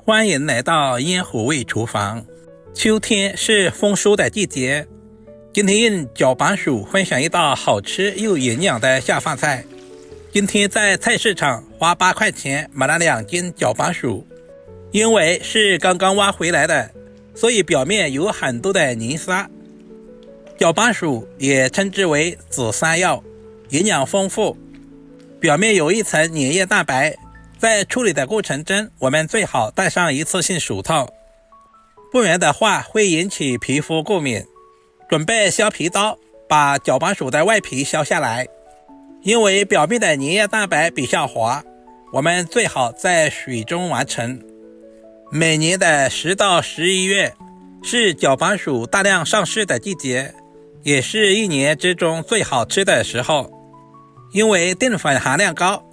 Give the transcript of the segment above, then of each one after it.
欢迎来到烟火味厨房。秋天是丰收的季节，今天用搅拌薯分享一道好吃又营养的下饭菜。今天在菜市场花8块钱买了2斤搅拌薯，因为是刚刚挖回来的，所以表面有很多的泥沙。搅拌薯也称之为紫山药，营养丰富，表面有一层粘液蛋白。在处理的过程中，我们最好戴上一次性手套，不然的话会引起皮肤过敏。准备削皮刀，把搅拌薯的外皮削下来。因为表面的粘液蛋白比较滑，我们最好在水中完成。每年的10到11月是搅拌薯大量上市的季节，也是一年之中最好吃的时候。因为淀粉含量高，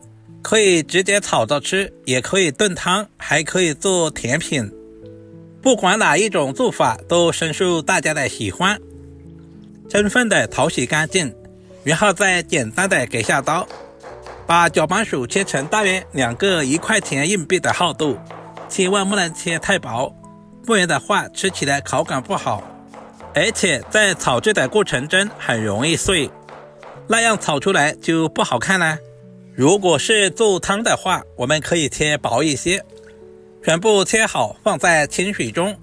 可以直接炒着吃，也可以炖汤，还可以做甜品。不管哪一种做法都深受大家的喜欢。充分的淘洗干净，然后再简单的给下刀，把搅拌薯切成大约2个1块钱硬币的厚度，千万不能切太薄，不然的话吃起来口感不好，而且在炒制的过程中很容易碎，那样炒出来就不好看了。如果是做汤的话，我们可以切薄一些，全部切好放在清水中。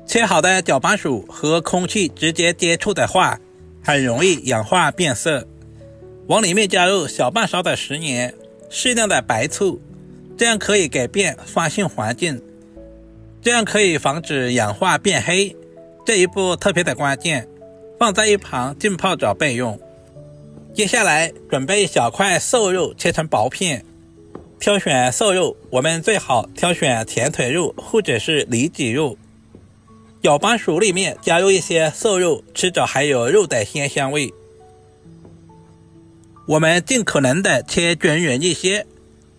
切好的搅拌薯和空气直接接触的话，很容易氧化变色。往里面加入小半勺的食盐，适量的白醋，这样可以改变酸性环境，这样可以防止氧化变黑。这一步特别的关键，放在一旁浸泡着备用。接下来准备小块瘦肉切成薄片。挑选瘦肉，我们最好挑选前腿肉或者是里脊肉。搅拌薯里面加入一些瘦肉，吃着还有肉的鲜香味。我们尽可能的切均匀一些，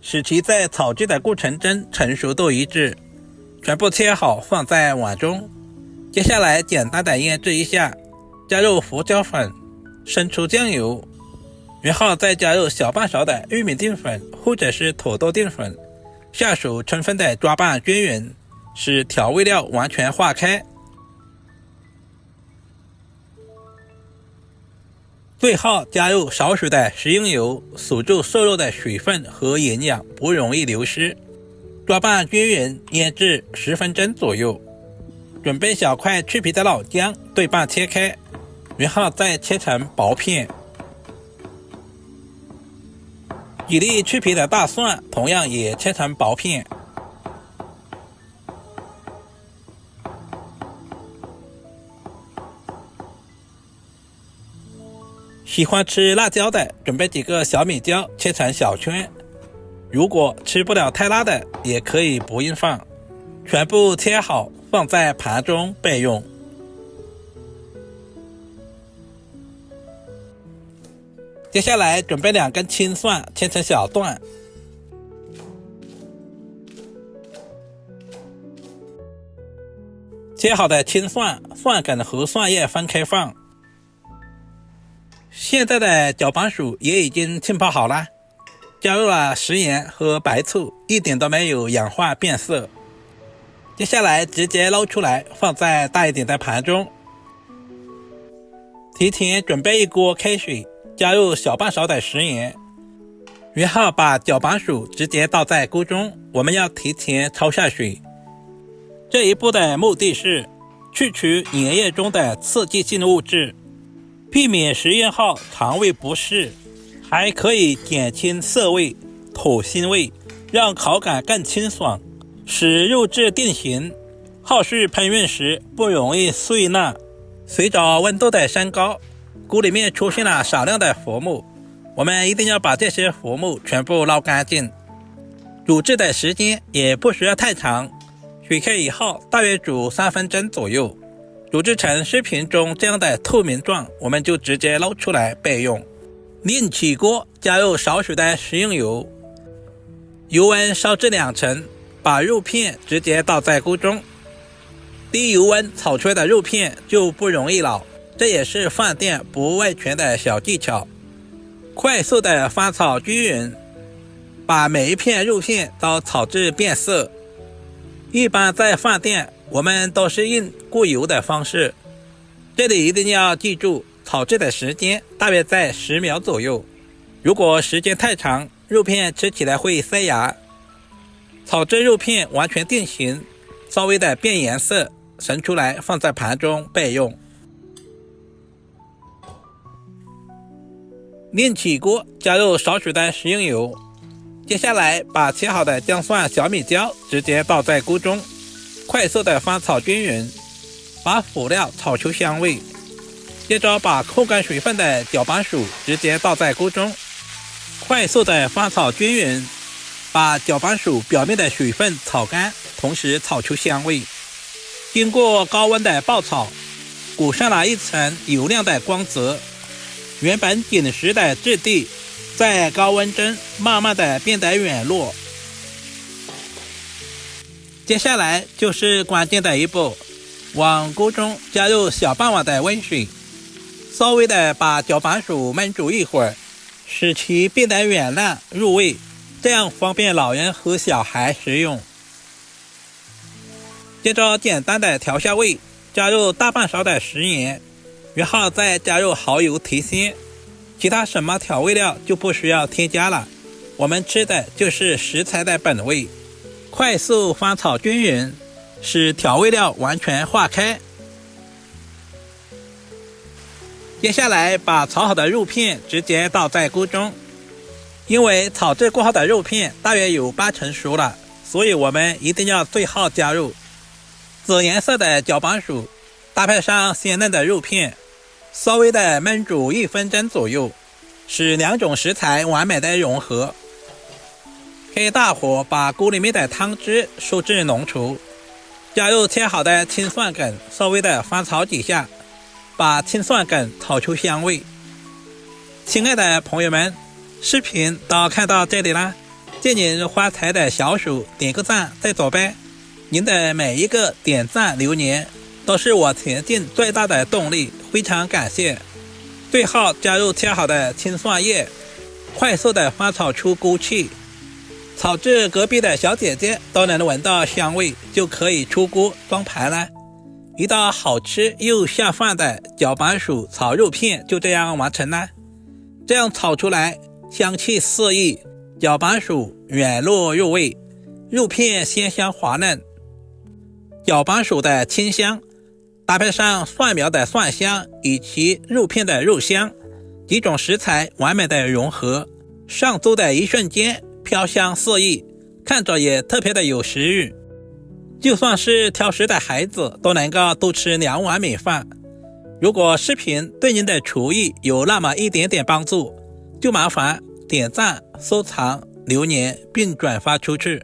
使其在炒制的过程中成熟度一致。全部切好放在碗中。接下来简单的腌制一下，加入胡椒粉、生抽酱油，然后再加入小半勺的玉米淀粉或者是土豆淀粉，下手充分的抓拌均匀，使调味料完全化开。最后加入少许的食用油，锁住瘦肉的水分和营养，不容易流失。抓拌均匀，腌制10分钟左右。准备小块去皮的老姜，对半切开，然后再切成薄片。几粒去皮的大蒜同样也切成薄片。喜欢吃辣椒的，准备几个小米椒切成小圈。如果吃不了太辣的，也可以不用放。全部切好放在盘中备用。接下来准备2根青蒜切成小段。切好的青蒜、蒜梗和蒜叶分开放。现在的搅拌薯也已经浸泡好了，加入了食盐和白醋，一点都没有氧化变色。接下来直接捞出来放在大一点的盘中。提前准备一锅开水，加入小半勺的食盐，然后把搅拌薯直接倒在锅中。我们要提前焯下水，这一步的目的是去除粘液中的刺激性物质，避免食用后肠胃不适，还可以减轻涩味、吐腥味，让口感更清爽，使肉质定型，后续烹饪时不容易碎烂。随着温度的升高，锅里面出现了少量的浮沫，我们一定要把这些浮沫全部捞干净。煮制的时间也不需要太长，水开以后大约煮3分钟左右，煮制成视频中这样的透明状，我们就直接捞出来备用。另起锅，加入少许的食用油，油温烧至2成，把肉片直接倒在锅中。低油温炒出来的肉片就不容易老，这也是饭店不外传的小技巧。快速的翻炒均匀，把每一片肉片都炒至变色。一般在饭店，我们都是用过油的方式。这里一定要记住，炒制的时间大约在10秒左右。如果时间太长，肉片吃起来会塞牙。炒至肉片完全定型，稍微的变颜色，盛出来放在盘中备用。另起锅，加入少许的食用油。接下来把切好的姜蒜、小米椒直接倒在锅中，快速的翻炒均匀，把辅料炒出香味。接着把控干水分的搅拌薯直接倒在锅中，快速的翻炒均匀，把搅拌薯表面的水分炒干，同时炒出香味。经过高温的爆炒，裹上了一层油亮的光泽，原本紧实的质地在高温中慢慢的变得软糯。接下来就是关键的一步，往锅中加入小半碗的温水，稍微的把搅拌薯焖煮一会儿，使其变得软烂入味，这样方便老人和小孩食用。接着简单的调下味，加入大半勺的食盐，然后再加入蚝油提鲜，其他什么调味料就不需要添加了。我们吃的就是食材的本味。快速翻炒均匀，使调味料完全化开。接下来把炒好的肉片直接倒在锅中，因为炒制过后的肉片大约有8成熟了，所以我们一定要最后加入紫颜色的搅拌薯，搭配上鲜嫩的肉片，稍微的焖煮1分钟左右，使两种食材完美的融合。开大火把锅里面的汤汁收至浓稠，加入切好的青蒜梗，稍微的翻炒几下，把青蒜梗炒出香味。亲爱的朋友们，视频都看到这里啦，借您发财的小手点个赞再走呗。您的每一个点赞留言都是我前进最大的动力，非常感谢。最后加入切好的青蒜叶，快速的翻炒出锅气，炒至隔壁的小姐姐都能闻到香味，就可以出锅装盘了。一道好吃又下饭的搅拌薯炒肉片就这样完成了。这样炒出来香气四溢，搅拌薯软糯入味，肉片鲜香滑嫩，搅拌薯的清香搭配上蒜苗的蒜香以及肉片的肉香，几种食材完美的融合，上桌的一瞬间飘香四溢，看着也特别的有食欲。就算是挑食的孩子都能够多吃2碗米饭。如果视频对您的厨艺有那么一点点帮助，就麻烦点赞、收藏、留言并转发出去。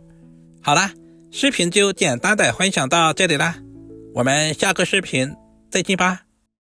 好啦，视频就简单的分享到这里啦，我们下个视频再见吧。